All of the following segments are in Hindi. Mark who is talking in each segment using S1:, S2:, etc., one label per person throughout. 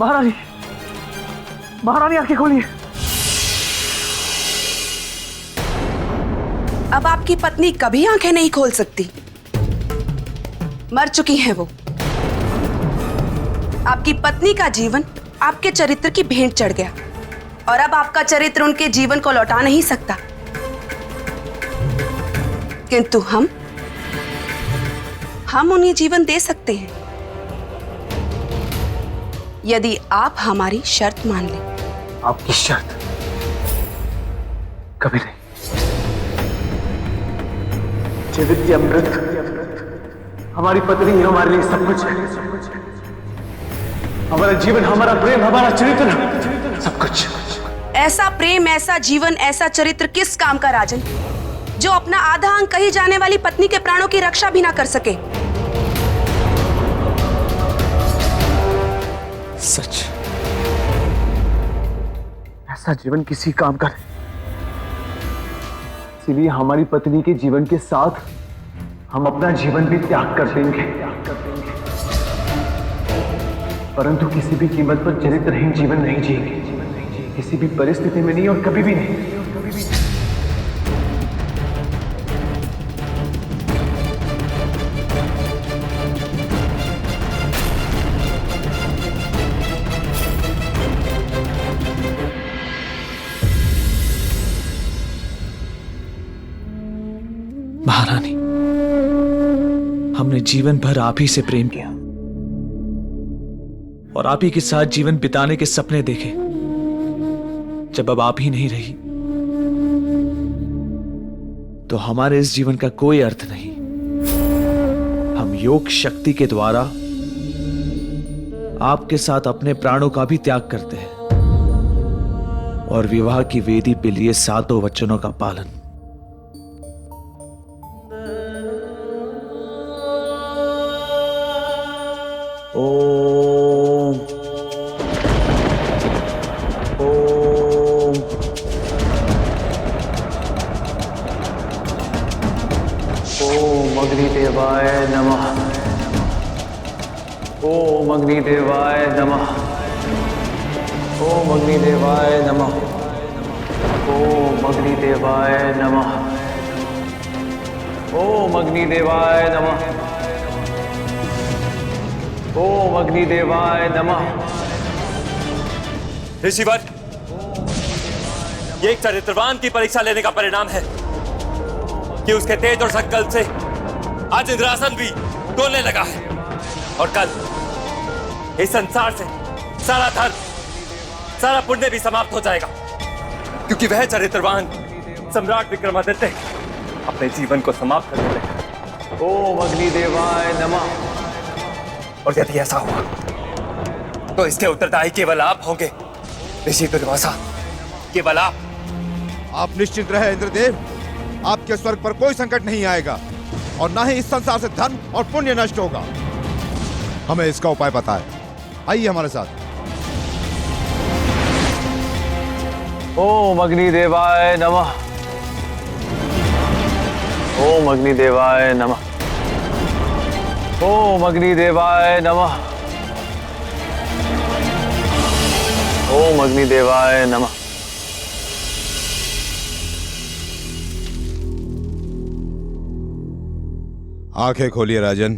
S1: महारानी, महारानी आंखें खोलिए।
S2: अब आपकी पत्नी कभी आंखें नहीं खोल सकती, मर चुकी हैं वो। आपकी पत्नी का जीवन आपके चरित्र की भेंट चढ़ गया और अब आपका चरित्र उनके जीवन को लौटा नहीं सकता। किंतु हम उन्हें जीवन दे सकते हैं यदि आप हमारी शर्त मान लें।
S1: आपकी शर्त? कभी नहीं। चरित्र अमृत, हमारी पत्नी ही हमारे लिए सब कुछ है। हमारा जीवन, हमारा प्रेम, हमारा चरित्र, सब कुछ।
S2: ऐसा प्रेम, ऐसा जीवन, ऐसा चरित्र किस काम का राजन, जो अपना आधा अंग कही जाने वाली पत्नी के प्राणों की रक्षा भी ना कर सके।
S1: सच, ऐसा जीवन किसी काम का नहीं। इसीलिए हमारी पत्नी के जीवन के साथ हम अपना जीवन भी त्याग कर देंगे, परंतु किसी भी कीमत पर चरित्रहीन जीवन नहीं जिएंगे, किसी भी परिस्थिति में नहीं और कभी भी नहीं।
S3: महारानी, हमने जीवन भर आप ही से प्रेम किया और आप ही के साथ जीवन बिताने के सपने देखे। जब अब आप ही नहीं रही तो हमारे इस जीवन का कोई अर्थ नहीं। हम योग शक्ति के द्वारा आपके साथ अपने प्राणों का भी त्याग करते हैं और विवाह की वेदी पे लिए 7 वचनों का पालन। ओम ओम
S1: ओम अग्निदेवाय नमः। ओम अग्निदेवाय नमः। ओम अग्निदेवाय नमः। ओम अग्निदेवाय नमः। ओम अग्निदेवाय नमः। ओम अग्निदेवाय नमः।
S4: ऋषिवर, ये एक चरित्रवान की परीक्षा लेने का परिणाम है कि उसके तेज और संकल्प से आज इंद्रासन भी डोलने लगा है और कल इस संसार से सारा धर्म, सारा पुण्य भी समाप्त हो जाएगा, क्योंकि वह चरित्रवान सम्राट विक्रमादित्य अपने जीवन को समाप्त कर देते।
S1: ओम अग्निदेवाय नमः।
S4: और यदि ऐसा हुआ तो इसके उत्तरदायी केवल आप होंगे ऋषि दुर्वासा, केवल आप।
S5: आप निश्चिंत रहे इंद्रदेव, आपके स्वर्ग पर कोई संकट नहीं आएगा और न ही इस संसार से धन और पुण्य नष्ट होगा। हमें इसका उपाय पता है, आइए हमारे साथ।
S1: ओम अग्निदेवाय नमः। ओम अग्निदेवाय नमः। ओम अग्निदेवाय नमः। ओम अग्निदेवाय नमः।
S5: आंखें खोलिए राजन।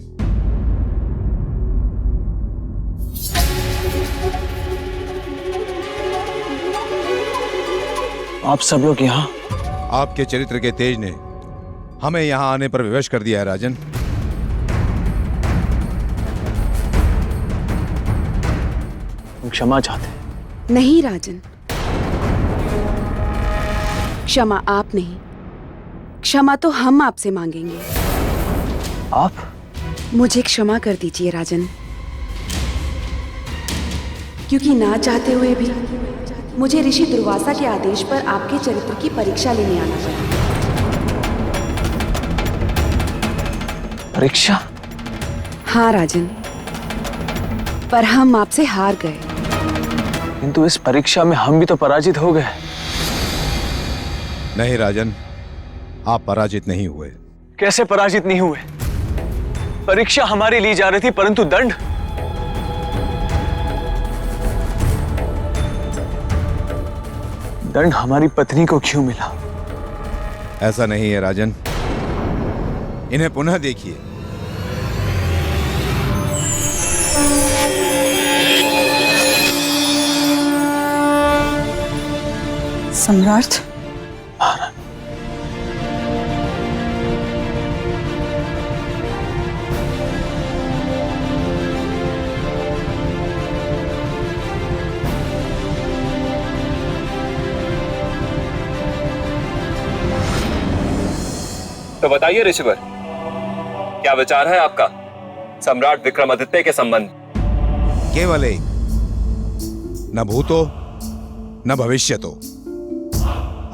S3: आप सब लोग यहाँ?
S5: आपके चरित्र के तेज ने हमें यहाँ आने पर विवश कर दिया है राजन।
S3: क्षमा चाहते हैं।
S2: नहीं राजन, क्षमा आप नहीं, क्षमा तो हम आपसे मांगेंगे।
S3: आप?
S2: मुझे क्षमा कर दीजिए राजन, क्योंकि ना चाहते हुए भी मुझे ऋषि दुर्वासा के आदेश पर आपके चरित्र की परीक्षा लेने आना पड़ा।
S3: परीक्षा?
S2: हाँ राजन, पर हम आपसे हार गए।
S3: किंतु इस परीक्षा में हम भी तो पराजित हो गए।
S5: नहीं राजन, आप पराजित नहीं हुए।
S3: कैसे पराजित नहीं हुए? परीक्षा हमारी ली जा रही थी, परंतु दंड
S1: दंड हमारी पत्नी को क्यों मिला?
S5: ऐसा नहीं है राजन, इन्हें पुनः देखिए।
S6: सम्राट,
S4: तो बताइए ऋषिवर, क्या विचार है आपका सम्राट विक्रमादित्य के संबंध?
S5: केवल एक, न भूतो न भविष्यतो।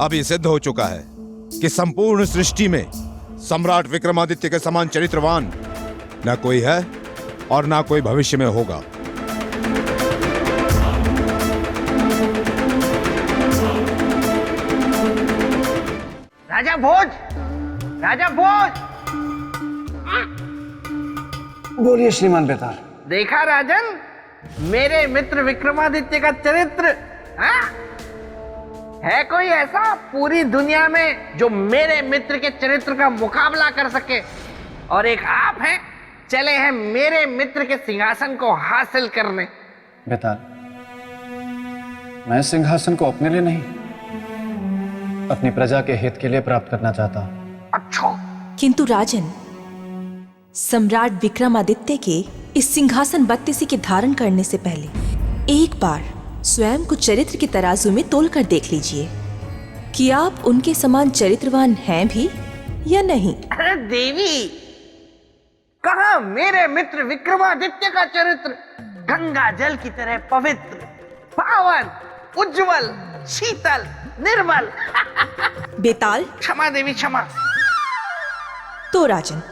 S5: अब ये सिद्ध हो चुका है कि संपूर्ण सृष्टि में सम्राट विक्रमादित्य के समान चरित्रवान न कोई है और ना कोई भविष्य में होगा।
S7: राजा भोज, राजा भोज।
S1: बोलिए श्रीमान बेताल।
S7: देखा राजन, मेरे मित्र विक्रमादित्य का चरित्र। हाँ? है कोई ऐसा पूरी दुनिया में जो मेरे मित्र के चरित्र का मुकाबला कर सके? और एक आप हैं, चले हैं मेरे मित्र के सिंहासन को हासिल करने।
S8: बेताल, मैं सिंहासन को अपने लिए नहीं, अपनी प्रजा के हित के लिए प्राप्त करना चाहता हूं।
S7: अच्छा,
S9: किंतु राजन, सम्राट विक्रमादित्य के इस सिंहासन बत्तीसी के धारण करने से पहले एक बार स्वयं को चरित्र के तराजू में तोलकर देख लीजिए कि आप उनके समान चरित्रवान हैं भी या नहीं।
S7: अरे देवी, कहा मेरे मित्र विक्रमादित्य का चरित्र गंगा जल की तरह पवित्र, पावन, उज्जवल, शीतल, निर्मल।
S9: बेताल,
S7: क्षमा देवी, क्षमा।
S9: तो राजन,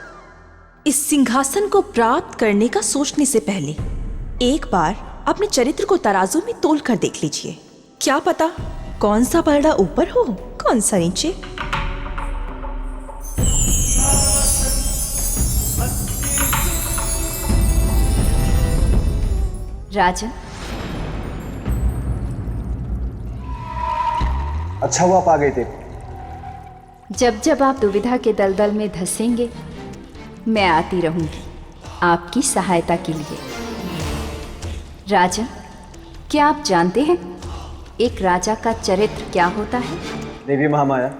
S9: इस सिंहासन को प्राप्त करने का सोचने से पहले एक बार अपने चरित्र को तराजू में तोल कर देख लीजिए। क्या पता कौन सा पलड़ा ऊपर हो, कौन सा नीचे।
S10: राजन,
S1: अच्छा हुआ आप आ गए थे।
S10: जब जब आप दुविधा के दलदल में धंसेंगे, मैं आती रहूंगी आपकी सहायता के लिए। राजन, क्या आप जानते हैं एक राजा का चरित्र क्या होता है?
S1: देवी महामाया,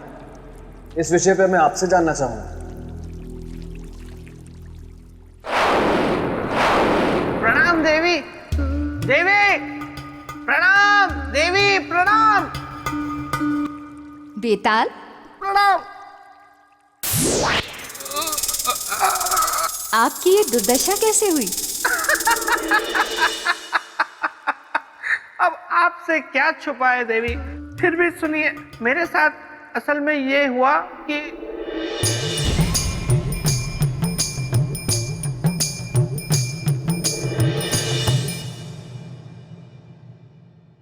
S1: इस विषय पर मैं आपसे जानना चाहूंगा।
S7: प्रणाम देवी, देवी प्रणाम, देवी प्रणाम।
S10: बेताल,
S7: प्रणाम।
S10: आपकी ये दुर्दशा कैसे हुई?
S7: अब आपसे क्या छुपा है देवी, फिर भी सुनिए। मेरे साथ असल में ये हुआ कि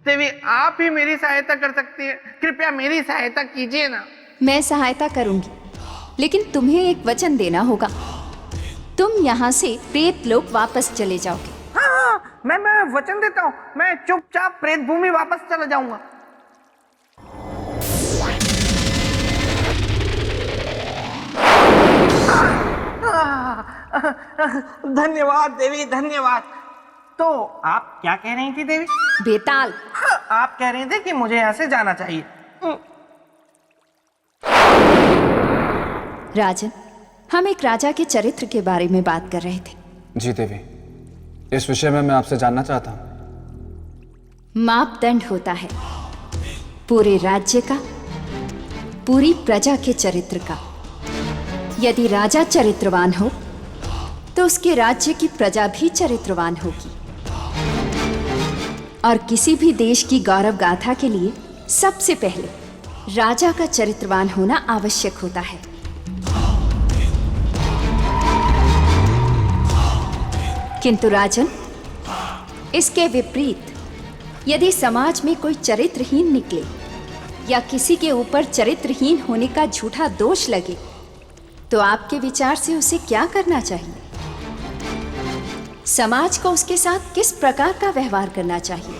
S7: देवी, आप ही मेरी सहायता कर सकती है। कृपया मेरी सहायता कीजिए ना।
S10: मैं सहायता करूंगी, लेकिन तुम्हें एक वचन देना होगा। तुम यहाँ से प्रेत लोक वापस चले जाओगे।
S7: हाँ, मैं वचन देता हूँ, मैं चुपचाप प्रेत भूमि वापस चला जाऊंगा। धन्यवाद देवी, धन्यवाद। तो आप क्या कह रही थी देवी?
S10: बेताल,
S7: हाँ, आप कह रहे थे कि मुझे यहाँ से जाना चाहिए।
S10: राजन, हम एक राजा के चरित्र के बारे में बात कर रहे थे।
S8: जी देवी, इस विषय में मैं आपसे जानना चाहता हूं।
S10: मापदंड होता है पूरे राज्य का, पूरी प्रजा के चरित्र का। यदि राजा चरित्रवान हो तो उसके राज्य की प्रजा भी चरित्रवान होगी। और किसी भी देश की गौरव गाथा के लिए सबसे पहले राजा का चरित्रवान होना आवश्यक होता है। किंतु राजन, इसके विपरीत यदि समाज में कोई चरित्रहीन निकले या किसी के ऊपर चरित्रहीन होने का झूठा दोष लगे, तो आपके विचार से उसे क्या करना चाहिए? समाज को उसके साथ किस प्रकार का व्यवहार करना चाहिए?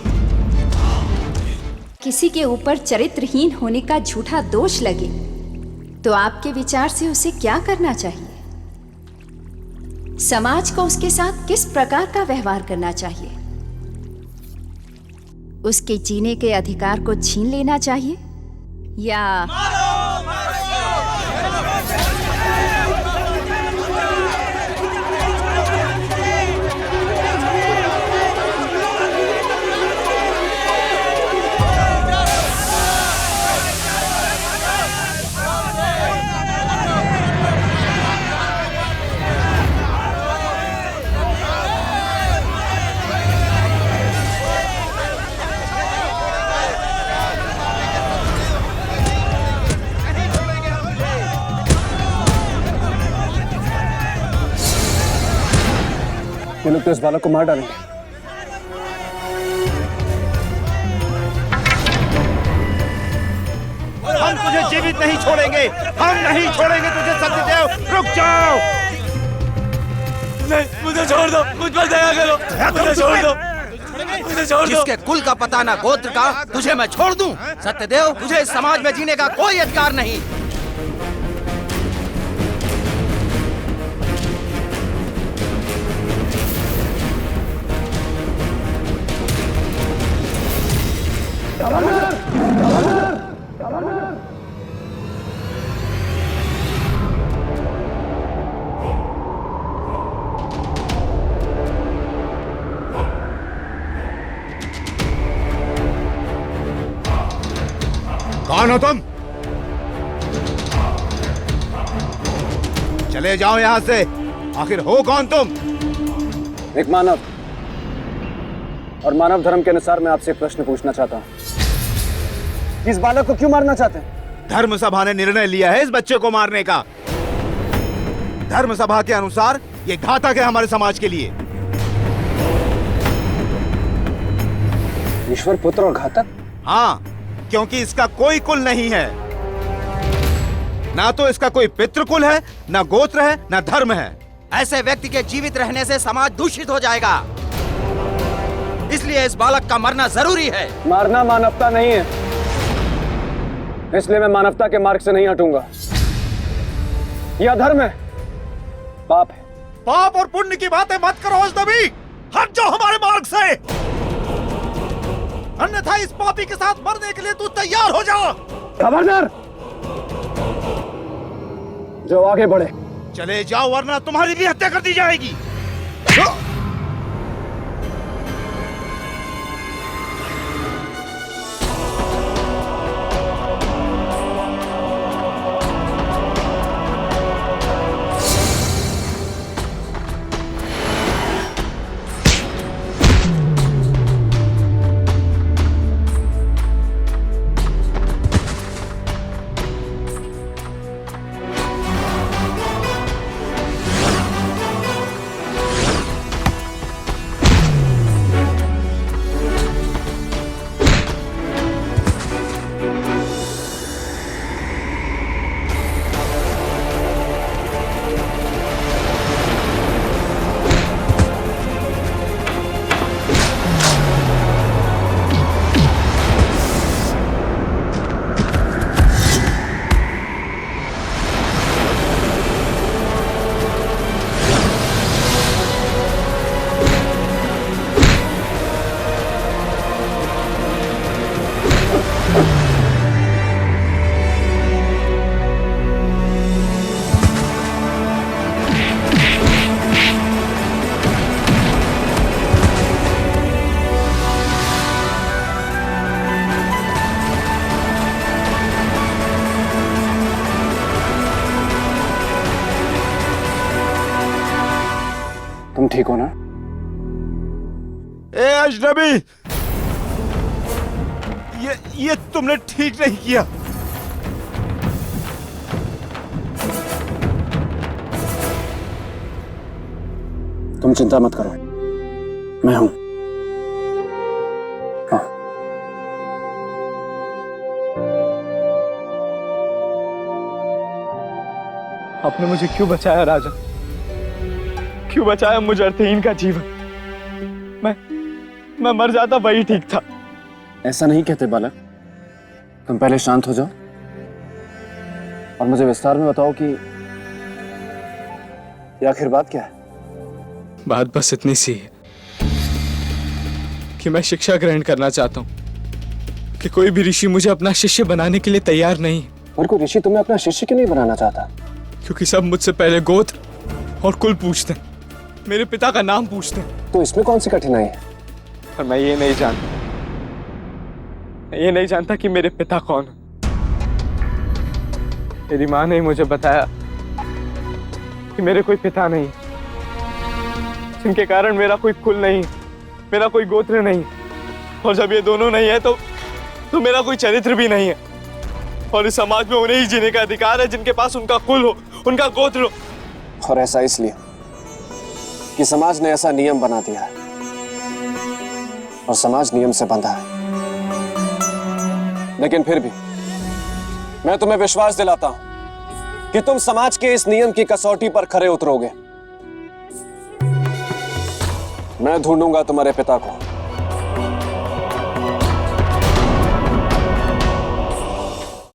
S10: किसी के ऊपर चरित्रहीन होने का झूठा दोष लगे तो आपके विचार से उसे क्या करना चाहिए? समाज को उसके साथ किस प्रकार का व्यवहार करना चाहिए? उसके जीने के अधिकार को छीन लेना चाहिए या
S8: ये लोग तो इस बालक को मार डालेंगे।
S5: हम तुझे जीवित नहीं छोड़ेंगे, हम नहीं छोड़ेंगे तुझे सत्यदेव। रुक जाओ।
S4: नहीं, मुझे छोड़ दो, मुझ पर दया करो, मुझे छोड़ दो, मुझे छोड़ दो।
S7: जिसके कुल का पता ना गोत्र का, तुझे मैं छोड़ दूं? सत्यदेव, तुझे इस समाज में जीने का कोई अधिकार नहीं।
S5: कौन हो तुम? चले जाओ यहां से। आखिर हो कौन तुम?
S8: एक मानव, और मानव धर्म के अनुसार मैं आपसे एक प्रश्न पूछना चाहता हूँ। इस बालक को क्यों मारना चाहते हैं?
S5: धर्म सभा ने निर्णय लिया है इस बच्चे को मारने का। धर्म सभा के अनुसार ये घातक है हमारे समाज के लिए।
S8: ईश्वर पुत्र और घातक?
S5: हाँ, क्योंकि इसका कोई कुल नहीं है। ना तो इसका कोई पितृकुल है, ना गोत्र है, ना धर्म है।
S7: ऐसे व्यक्ति के जीवित रहने से समाज दूषित हो जाएगा, इसलिए इस बालक का मरना जरूरी है।
S8: मारना मानवता नहीं है, इसलिए मैं मानवता के मार्ग से नहीं हटूंगा। यह अधर्म है, पाप है।
S5: पाप और पुण्य की बातें मत करो अजनबी, हट जाओ हमारे मार्ग से, अन्यथा इस पापी के साथ मरने के लिए तू तैयार हो जा।
S8: खबरदार, जो आगे बढ़े।
S5: चले जाओ वरना तुम्हारी भी हत्या कर दी जाएगी।
S8: तुम ठीक हो ना?
S5: ए अजनबी, ये तुमने ठीक नहीं किया।
S8: तुम चिंता मत करो, मैं हूं। हाँ।
S1: आपने मुझे क्यों बचाया राजन? क्यों बचाया मुझे अर्थहीन का जीवन? मैं मर जाता वही ठीक था।
S8: ऐसा नहीं कहते बालक, तुम पहले शांत हो जाओ और मुझे विस्तार में बताओ कि ये आखिर बात क्या है।
S1: बात बस इतनी सी है कि मैं शिक्षा ग्रहण करना चाहता हूँ कि कोई भी ऋषि मुझे अपना शिष्य बनाने के लिए तैयार नहीं है।
S8: और कोई ऋषि तुम्हें अपना शिष्य क्यों नहीं बनाना चाहता?
S1: क्योंकि सब मुझसे पहले गोत्र और कुल पूछते हैं, मेरे पिता का नाम पूछते हैं।
S8: तो इसमें कौन सी कठिनाई है?
S1: और मैं ये नहीं जानता कि मेरे पिता कौन है। मेरी माँ ने मुझे बताया कि मेरे कोई पिता नहीं, जिनके कारण मेरा कोई कुल नहीं, मेरा कोई गोत्र नहीं। और जब ये दोनों नहीं है तो मेरा कोई चरित्र भी नहीं है। और इस समाज में उन्हें ही जीने का अधिकार है जिनके पास उनका कुल हो, उनका गोत्र हो।
S8: और ऐसा इसलिए कि समाज ने ऐसा नियम बना दिया है और समाज नियम से बंधा है। लेकिन फिर भी मैं तुम्हें विश्वास दिलाता हूं कि तुम समाज के इस नियम की कसौटी पर खरे उतरोगे। मैं ढूंढूंगा तुम्हारे पिता को